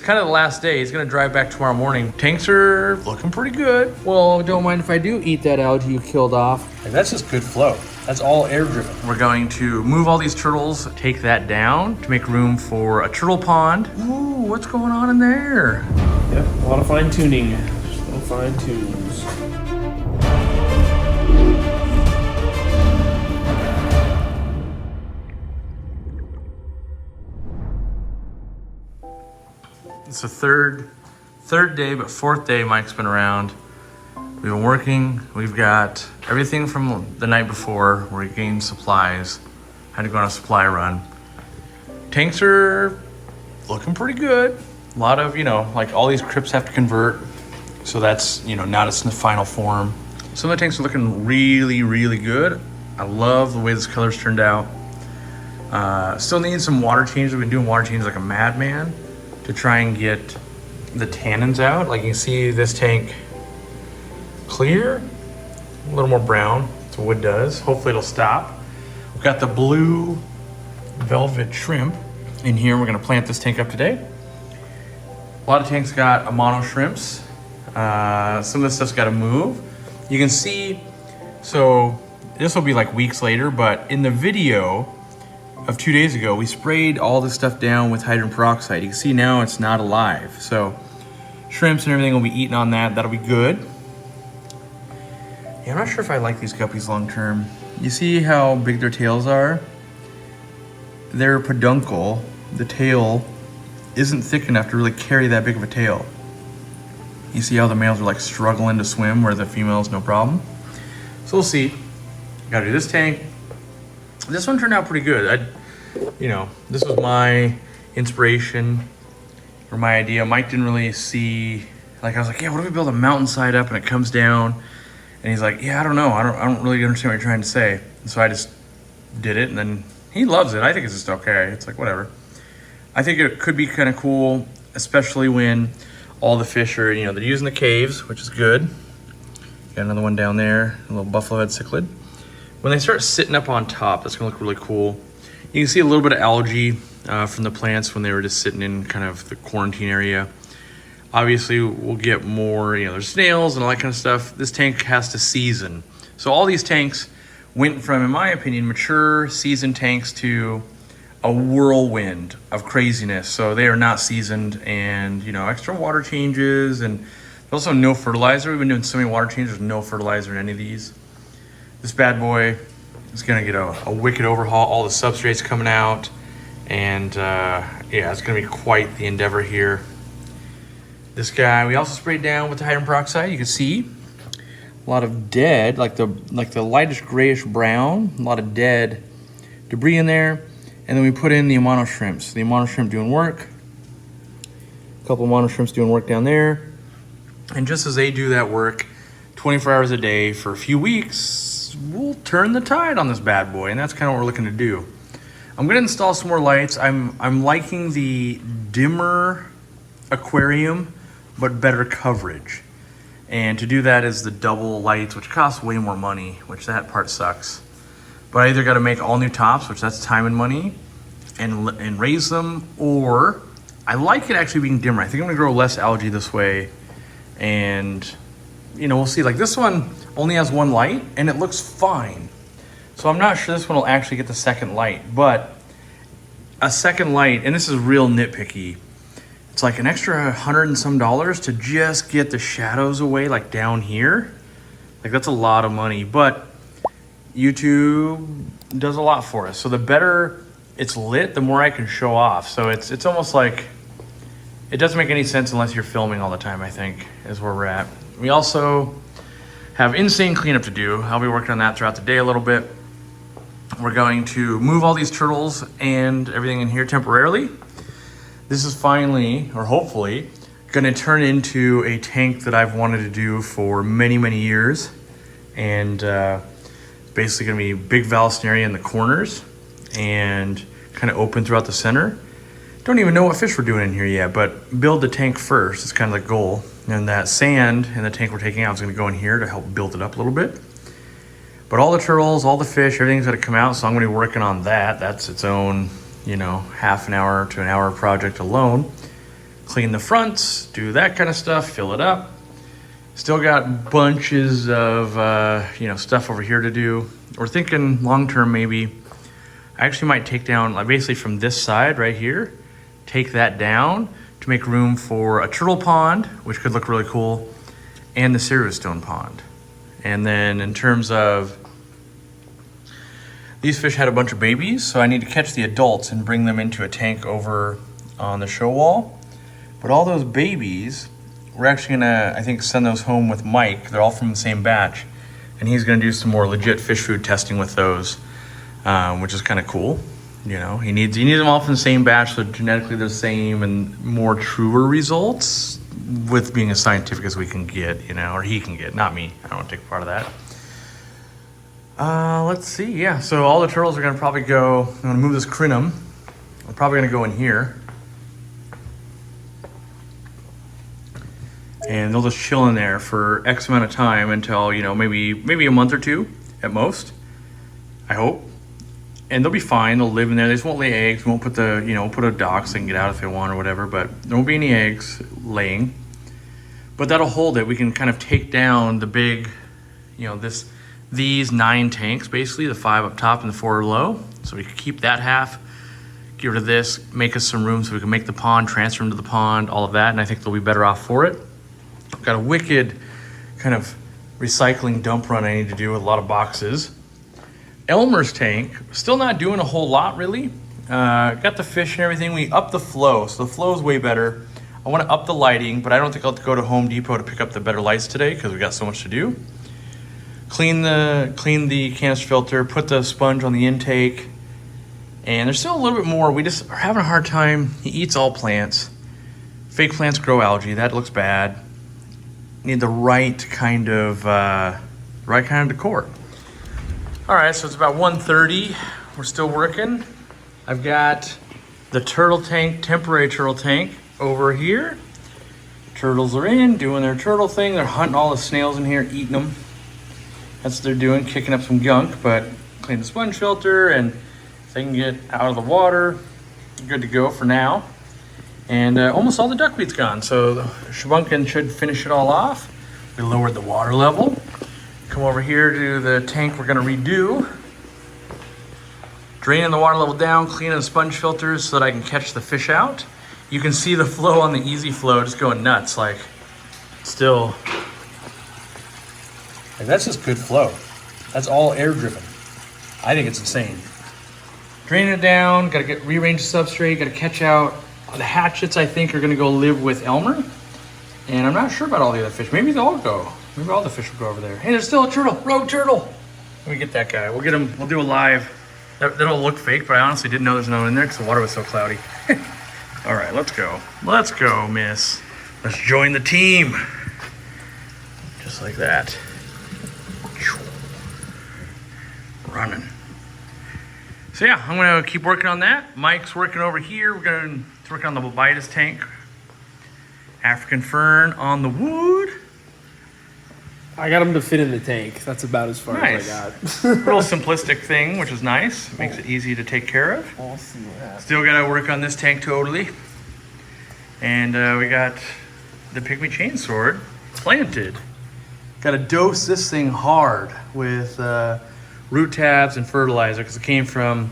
It's kind of the last day. He's gonna drive back tomorrow morning. Tanks are looking pretty good. Well, don't mind if I do eat that algae you killed off. Like, that's just good flow. That's all air driven. We're going to move all these turtles, take that down to make room for a turtle pond. Ooh, what's going on in there? Yep, a lot of fine tuning. Just little fine tunes. It's the third day, but fourth day Mike's been around. We've been working. We've got everything from the night before. We're getting supplies. Had to go on a supply run. Tanks are looking pretty good. A lot of, like all these crypts have to convert. So that's, now it's in the final form. Some of the tanks are looking really, really good. I love the way this color's turned out. Still need some water changes. We've been doing water changes like a madman to try and get the tannins out. Like you can see this tank clear, a little more brown, that's what wood does. Hopefully it'll stop. We've got the blue velvet shrimp in here. We're gonna plant this tank up today. A lot of tanks got Amano shrimps. Some of this stuff's gotta move. You can see, so this will be like weeks later, but in the video of 2 days ago, we sprayed all this stuff down with hydrogen peroxide. You can see now it's not alive. So shrimps and everything will be eaten on that. That'll be good. Yeah, I'm not sure if I like these guppies long term. You see how big their tails are? They're peduncle. The tail isn't thick enough to really carry that big of a tail. You see how the males are like struggling to swim where the females no problem? So we'll see. Gotta do this tank. This one turned out pretty good. This was my inspiration or my idea. Mike didn't really see, like I was like, yeah, what if we build a mountainside up and it comes down? And he's like, yeah, I don't know. I don't really understand what you're trying to say. And so I just did it, and then he loves it. I think it's just okay. It's like, whatever. I think it could be kind of cool, especially when all the fish are, they're using the caves, which is good. Got another one down there, a little buffalo head cichlid. When they start sitting up on top, that's gonna look really cool. You can see a little bit of algae from the plants when they were just sitting in kind of the quarantine area. Obviously, we'll get more, there's snails and all that kind of stuff. This tank has to season. So all these tanks went from, in my opinion, mature seasoned tanks to a whirlwind of craziness. So they are not seasoned, and extra water changes, and also no fertilizer. We've been doing so many water changes, there's no fertilizer in any of these. This bad boy is gonna get a wicked overhaul. All the substrates coming out, and yeah, it's gonna be quite the endeavor here. This guy, we also sprayed down with the hydrogen peroxide. You can see a lot of dead, like the lightish grayish brown, a lot of dead debris in there. And then we put in the Amano shrimps. The Amano shrimp doing work. A couple Amano shrimps doing work down there. And just as they do that work, 24 hours a day for a few weeks, we'll turn the tide on this bad boy, and that's kind of what we're looking to do. I'm gonna install some more lights. I'm liking the dimmer aquarium, but better coverage. And to do that is the double lights, which costs way more money, which that part sucks. But I either gotta make all new tops, which that's time and money, and raise them, or I like it actually being dimmer. I think I'm gonna grow less algae this way, and we'll see. Like this one only has one light and it looks fine. So I'm not sure this one will actually get the second light, but a second light, and this is real nitpicky, it's like an extra $100 and some to just get the shadows away, like down here. Like that's a lot of money, but YouTube does a lot for us. So the better it's lit, the more I can show off. So it's almost like, it doesn't make any sense unless you're filming all the time, I think, is where we're at. We also have insane cleanup to do. I'll be working on that throughout the day a little bit. We're going to move all these turtles and everything in here temporarily. This is finally, or hopefully, gonna turn into a tank that I've wanted to do for many, many years. And basically gonna be big valve area in the corners and kind of open throughout the center. Don't even know what fish we're doing in here yet, but build the tank first is kind of the goal. And that sand in the tank we're taking out is gonna go in here to help build it up a little bit. But all the turtles, all the fish, everything's gonna come out, so I'm gonna be working on that. That's its own, half an hour to an hour project alone. clean the fronts, do that kind of stuff, fill it up. Still got bunches of stuff over here to do. We're thinking long-term maybe. I actually might take down, like basically from this side right here, take that down to make room for a turtle pond, which could look really cool, and the cereal stone pond. And then in terms of, these fish had a bunch of babies, so I need to catch the adults and bring them into a tank over on the show wall. But all those babies, we're actually gonna, I think, send those home with Mike. They're all from the same batch. And he's gonna do some more legit fish food testing with those. Which is kind of cool. You know, he needs them all from the same batch, so genetically they're the same and more truer results with being as scientific as we can get, you know, or he can get, not me. I don't want to take part of that. Let's see, yeah, so all the turtles are gonna probably go, I'm gonna move this crinum. I'm probably gonna go in here. And they'll just chill in there for X amount of time until, you know, maybe a month or two at most, I hope. And they'll be fine, they'll live in there. They just won't lay eggs. We won't put put a dock so they can get out if they want or whatever, but there won't be any eggs laying. But that'll hold it. We can kind of take down the big, you know, these 9 tanks, basically, the 5 up top and the 4 below. So we can keep that half, get rid of this, make us some room so we can make the pond, transfer them to the pond, all of that, and I think they'll be better off for it. I've got a wicked kind of recycling dump run I need to do with a lot of boxes. Elmer's tank, still not doing a whole lot really. Got the fish and everything. We upped the flow, so the flow is way better. I want to up the lighting, but I don't think I'll have to go to Home Depot to pick up the better lights today because we got so much to do. Clean the canister filter, put the sponge on the intake, and there's still a little bit more. We just are having a hard time. He eats all plants. Fake plants grow algae. That looks bad. Need the right kind of decor. All right, so it's about 1:30. We're still working. I've got the turtle tank, temporary turtle tank over here. Turtles are in, doing their turtle thing. They're hunting all the snails in here, eating them. That's what they're doing, kicking up some gunk, but clean the sponge filter and if they can get out of the water, good to go for now. And almost all the duckweed's gone, so the Shabunkin should finish it all off. We lowered the water level. Come over here to the tank we're gonna redo. Draining the water level down, cleaning the sponge filters so that I can catch the fish out. You can see the flow on the easy flow just going nuts, like still. Like, that's just good flow. That's all air driven. I think it's insane. Draining it down, gotta rearrange the substrate, gotta catch out. The hatchets I think are gonna go live with Elmer. And I'm not sure about all the other fish. Maybe they'll all go. Maybe all the fish will go over there. Hey, there's still a turtle, rogue turtle. Let me get that guy. We'll get him, we'll do a live. That'll look fake, but I honestly didn't know there's no one in there because the water was so cloudy. All right, let's go. Let's go, miss. Let's join the team. Just like that. Running. So yeah, I'm gonna keep working on that. Mike's working over here. We're gonna work on the Bobitus tank. African fern on the wood. I got them to fit in the tank. That's about as far as I got. Little simplistic thing, which is nice. Makes it easy to take care of. I'll see what happens. Still gotta work on this tank totally. And we got the Pygmy chainsword planted. Gotta dose this thing hard with root tabs and fertilizer because it came from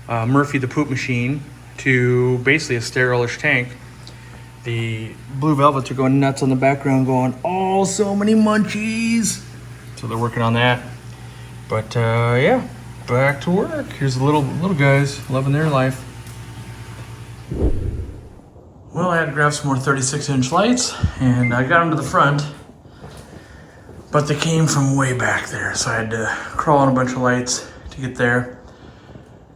Murphy the poop machine to basically a sterile-ish tank. The blue velvets are going nuts on the background going, oh, so many munchies. So they're working on that. But yeah, back to work. Here's the little guys loving their life. Well, I had to grab some more 36-inch lights and I got them to the front, but they came from way back there. So I had to crawl on a bunch of lights to get there.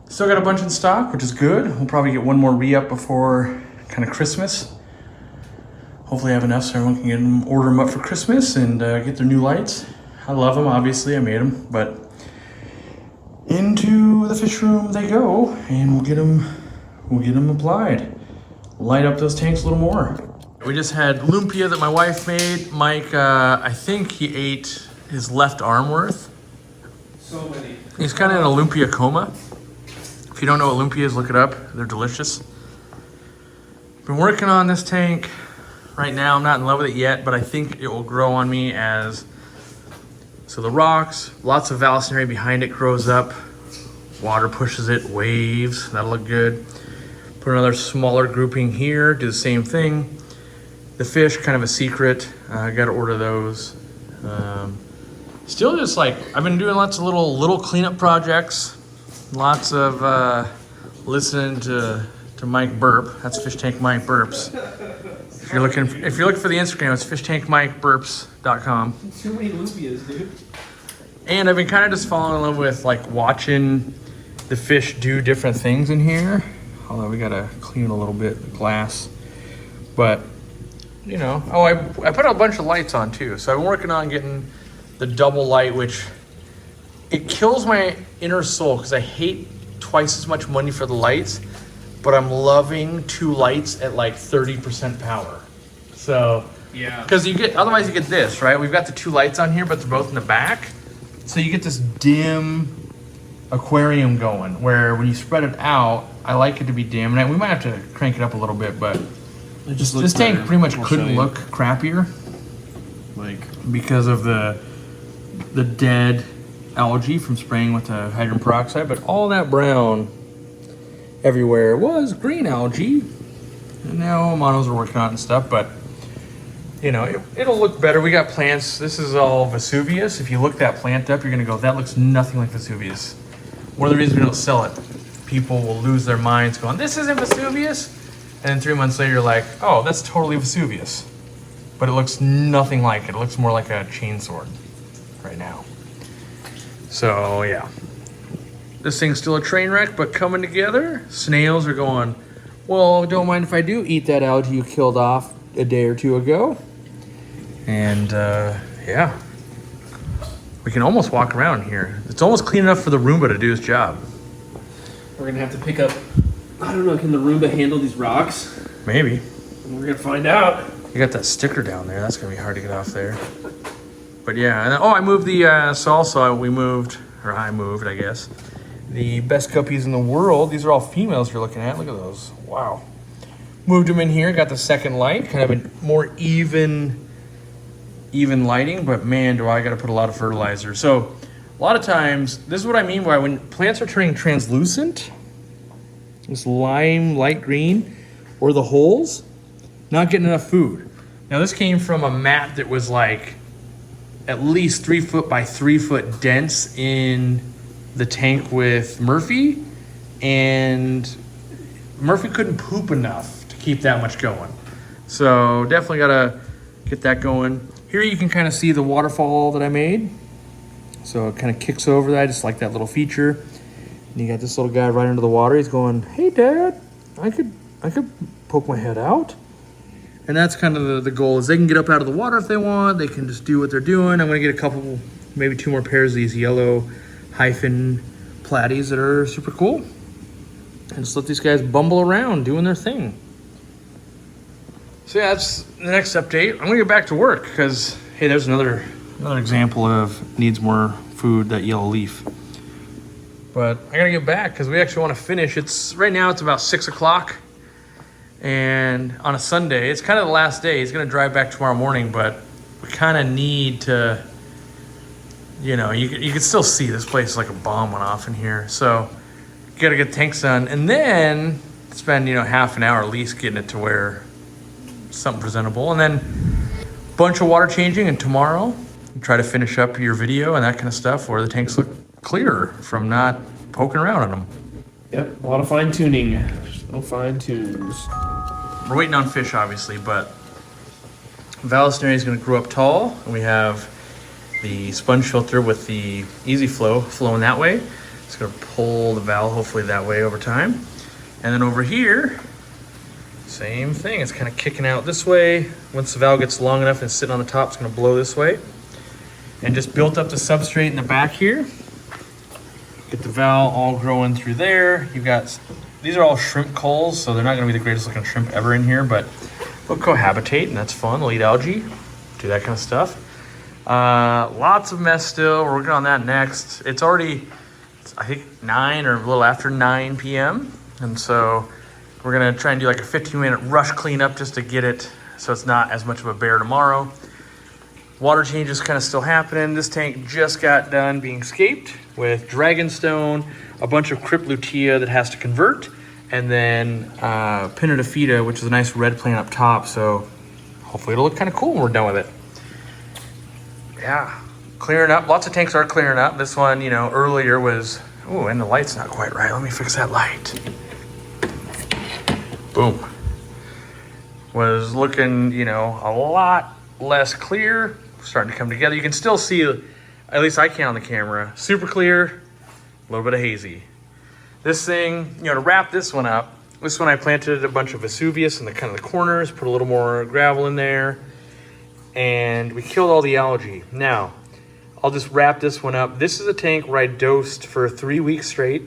Still got a bunch in stock, which is good. We'll probably get one more re-up before kind of Christmas. Hopefully I have enough so everyone can get them, order them up for Christmas and get their new lights. I love them, obviously, I made them, but into the fish room they go and we'll get them applied. Light up those tanks a little more. We just had lumpia that my wife made. Mike, I think he ate his left arm worth. So many. He's kind of in a lumpia coma. If you don't know what lumpia is, look it up. They're delicious. Been working on this tank right now. I'm not in love with it yet, but I think it will grow on me as, so the rocks, lots of valsnary behind it grows up. Water pushes it, waves, that'll look good. Put another smaller grouping here, do the same thing. The fish, kind of a secret. I gotta order those. Still just like, I've been doing lots of little cleanup projects. Lots of listening to Mike burp. That's Fish Tank Mike burps. If you're looking for the Instagram, it's fishtankmikeburps.com. Too many lubias, dude. And I've been kind of just falling in love with like watching the fish do different things in here. Although we gotta clean it a little bit, the glass. But, you know, oh, I put a bunch of lights on too. So I've been working on getting the double light, which it kills my inner soul because I hate twice as much money for the lights, but I'm loving 2 lights at like 30% power. So, yeah. Because otherwise you get this, right? We've got the 2 lights on here, but they're both in the back. So you get this dim aquarium going where when you spread it out, I like it to be dim. And we might have to crank it up a little bit, but this tank pretty much couldn't look crappier. Like, because of the dead algae from spraying with the hydrogen peroxide, but all that brown everywhere was green algae. And now monos are working on it and stuff, but you know, it'll look better. We got plants. This is all Vesuvius. If you look that plant up, you're gonna go, that looks nothing like Vesuvius. One of the reasons we don't sell it, people will lose their minds going, this isn't Vesuvius. And then 3 months later, you're like, oh, that's totally Vesuvius. But it looks nothing like it. It looks more like a chainsword right now. So yeah, this thing's still a train wreck, but coming together. Snails are going, well, don't mind if I do eat that algae you killed off a day or 2 ago. And yeah, we can almost walk around here. It's almost clean enough for the Roomba to do its job. we're gonna have to pick up, I don't know, can the Roomba handle these rocks? Maybe. We're gonna find out. You got that sticker down there. That's gonna be hard to get off there. But yeah, and then, oh, I moved the, so also I moved, I guess, the best guppies in the world. These are all females you're looking at. Look at those. Wow. Moved them in here, got the second light, kind of a more even lighting, but man, do I gotta put a lot of fertilizer. So a lot of times, this is what I mean by when plants are turning translucent, this lime, light green, or the holes, not getting enough food. Now this came from a mat that was like at least 3 foot by 3 foot dense in the tank with Murphy, and Murphy couldn't poop enough to keep that much going. So definitely gotta get that going. Here you can kind of see the waterfall that I made. So it kind of kicks over that. I just like that little feature. And you got this little guy right under the water. He's going, hey Dad, I could poke my head out. And that's kind of the goal, is they can get up out of the water if they want. They can just do what they're doing. I'm gonna get a couple, maybe 2 more pairs of these yellow hyphen platies that are super cool. And just let these guys bumble around doing their thing. So yeah, that's the next update. I'm gonna get back to work because, hey, there's another example of needs more food, that yellow leaf. But I gotta get back because we actually wanna finish. Right now it's about 6 o'clock. And on a Sunday, it's kind of the last day. He's gonna drive back tomorrow morning, but we kind of need to, you know, you can still see this place like a bomb went off in here. So you gotta get tanks done and then spend, you know, half an hour at least getting it to where something presentable. And then a bunch of water changing, and tomorrow try to finish up your video and that kind of stuff where the tanks look clearer from not poking around on them. Yep, a lot of fine tuning. No fine tunes. We're waiting on fish, obviously, but Vallisneria is going to grow up tall, and we have the sponge filter with the easy flow flowing that way. It's going to pull the valve hopefully that way over time. And then over here, same thing. It's kind of kicking out this way. Once the valve gets long enough and it's sitting on the top, it's going to blow this way. And just built up the substrate in the back here. Get the valve all growing through there. You've got, these are all shrimp culls, so they're not going to be the greatest looking shrimp ever in here, but they'll cohabitate, and that's fun. They'll eat algae, do that kind of stuff. Lots of mess still. We're working on that next. It's already, I think, 9 or a little after 9 p.m. And so We're gonna try and do like a 15-minute rush cleanup just to get it so it's not as much of a bear tomorrow. Water change is kind of still happening. This tank just got done being scaped with dragonstone, a bunch of crypt lutea that has to convert, and then pinnatifida, which is a nice red plant up top. So hopefully it'll look kind of cool when we're done with it. Yeah, clearing up. Lots of tanks are clearing up. This one, you know, earlier was, oh, and the light's not quite right. Let me fix that light. Boom. Was looking, you know, a lot less clear. Starting to come together. You can still see, at least I can on the camera, super clear, a little bit of hazy. This thing, you know, to wrap this one up, this one I planted a bunch of Vesuvius in the kind of the corners, put a little more gravel in there, and we killed all the algae. Now, I'll just wrap this one up. This is a tank where I dosed for 3 weeks straight,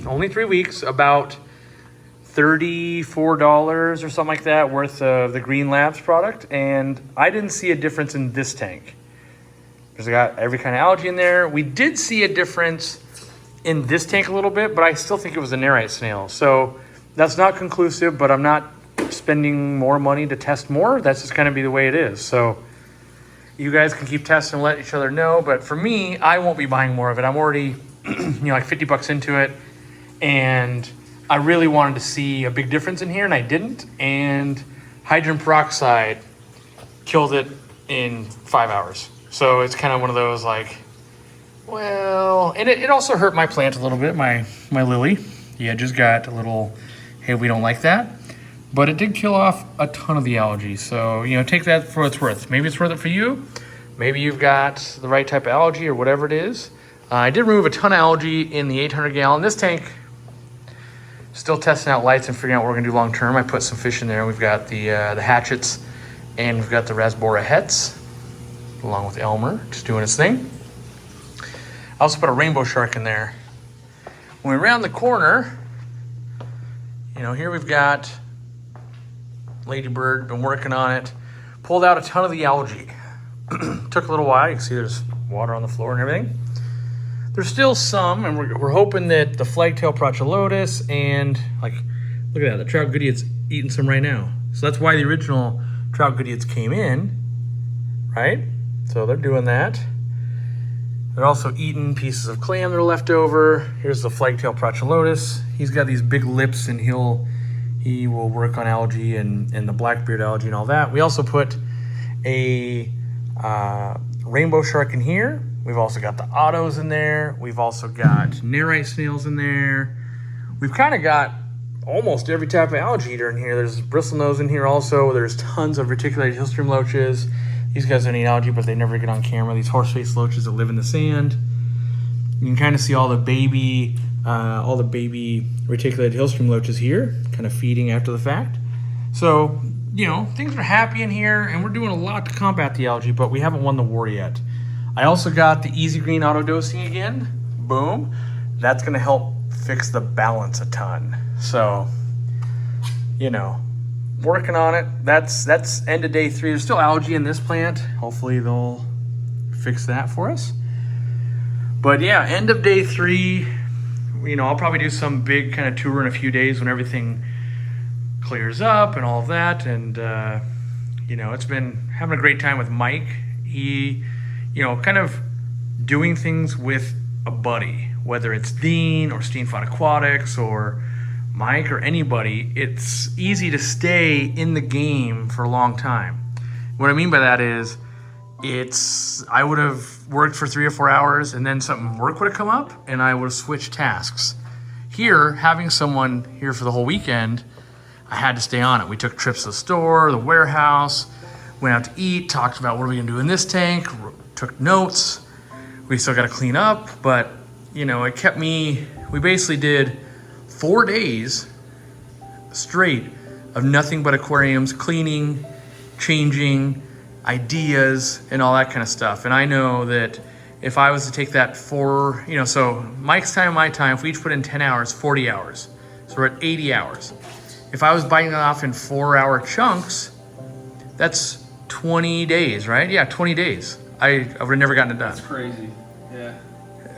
only 3 weeks, about $34 or something like that worth of the Green Labs product, and I didn't see a difference in this tank because I got every kind of algae in there. We did see a difference in this tank a little bit, but I still think it was a nerite snail. So that's not conclusive, but I'm not spending more money to test more. That's just going to be the way it is. So you guys can keep testing and let each other know, but for me, I won't be buying more of it. I'm already you know, like 50 bucks into it, and I really wanted to see a big difference in here, and I didn't. And hydrogen peroxide killed it in 5 hours. So it's kind of one of those like, well, and it also hurt my plant a little bit, my lily. The edges got a little, hey, we don't like that. But it did kill off a ton of the algae. So, you know, take that for what it's worth. Maybe it's worth it for you. Maybe you've got the right type of algae or whatever it is. I did remove a ton of algae in the 800 gallon. This tank, still testing out lights and figuring out what we're gonna do long term. I put some fish in there. We've got the hatchets, and we've got the Rasbora hets, along with Elmer, just doing his thing. I also put a rainbow shark in there. When we round the corner, you know, here we've got Ladybird, been working on it. Pulled out a ton of the algae. Took a little while. You can see there's water on the floor and everything. There's still some, and we're hoping that the flagtail Procholotus and, like, look at that, the trout goodeids eating some right now. So that's why the original trout goodeids came in, right? So they're doing that. They're also eating pieces of clam that are left over. Here's the flagtail Procholotus. He's got these big lips, and he will work on algae and the blackbeard algae and all that. We also put a rainbow shark in here. We've also got the ottos in there. We've also got nerite snails in there. We've kind of got almost every type of algae eater in here. There's bristlenose in here also. There's tons of reticulated hillstream loaches. These guys don't eat algae, but they never get on camera. These horse-faced loaches that live in the sand. You can kind of see all the baby reticulated hillstream loaches here, kind of feeding after the fact. So, you know, things are happy in here, and we're doing a lot to combat the algae, but we haven't won the war yet. I also got the Easy Green auto dosing again. Boom. That's gonna help fix the balance a ton. So, you know, working on it. That's end of day 3. There's still algae in this plant. Hopefully they'll fix that for us. But yeah, end of day 3. You know, I'll probably do some big kind of tour in a few days when everything clears up and all of that. And, you know, it's been having a great time with Mike. He, you know, kind of doing things with a buddy, whether it's Dean or Steen Fought Aquatics or Mike or anybody, it's easy to stay in the game for a long time. What I mean by that is, I would have worked for 3 or 4 hours and then something work would have come up and I would have switched tasks. Here, having someone here for the whole weekend, I had to stay on it. We took trips to the store, the warehouse, went out to eat, talked about what are we gonna do in this tank, took notes. We still gotta clean up, but you know, it kept me, we basically did 4 days straight of nothing but aquariums, cleaning, changing, ideas, and all that kind of stuff. And I know that if I was to take that so Mike's time, my time, if we each put in 10 hours, 40 hours. So we're at 80 hours. If I was biting it off in 4-hour chunks, that's 20 days, right? Yeah, 20 days. I would have never gotten it done. That's crazy, yeah.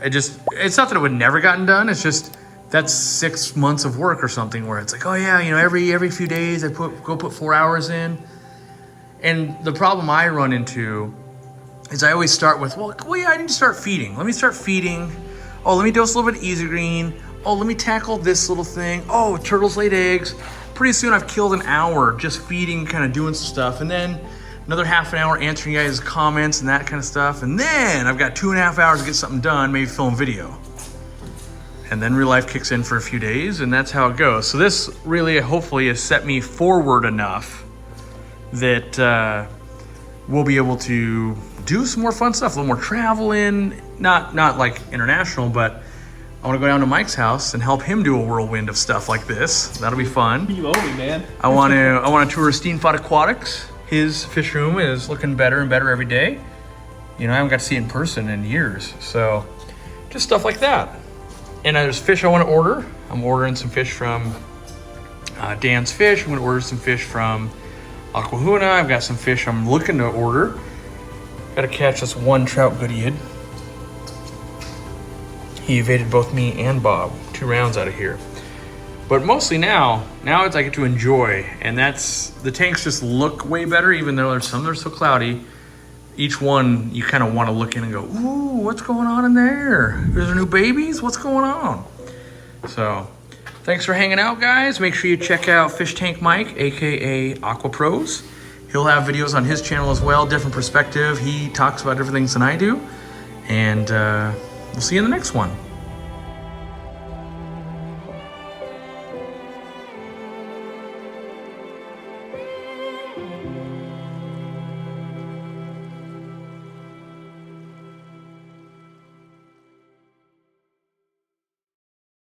It's not that it would never gotten done, it's just that's 6 months of work or something where it's like, oh yeah, you know, every few days I go put 4 hours in. And the problem I run into is I always start with, well yeah, I need to start feeding. Let me start feeding. Oh, let me dose a little bit of Easy Green. Oh, let me tackle this little thing. Oh, turtles laid eggs. Pretty soon I've killed an hour just feeding, kind of doing some stuff. And then another half an hour answering you guys' comments and that kind of stuff. And then I've got 2.5 hours to get something done, maybe film video. And then real life kicks in for a few days, and that's how it goes. So this really, hopefully, has set me forward enough that we'll be able to do some more fun stuff, a little more traveling, not like international, but I want to go down to Mike's house and help him do a whirlwind of stuff like this. That'll be fun. You owe me, man. I want to tour Steenfot Aquatics. His fish room is looking better and better every day. You know, I haven't got to see it in person in years, so just stuff like that. And there's fish I want to order. I'm ordering some fish from Dan's Fish. I'm going to order some fish from Aquahuna. I've got some fish I'm looking to order. Got to catch this one trout goodied. He evaded both me and Bob 2 rounds out of here. But mostly now it's I get to enjoy, and that's, the tanks just look way better, even though there's some that are so cloudy. Each one you kind of want to look in and go, ooh, what's going on in there? There's new babies? What's going on? So, thanks for hanging out, guys. Make sure you check out Fish Tank Mike, aka Aqua Pros. He'll have videos on his channel as well, different perspective. He talks about different things than I do. And we'll see you in the next one.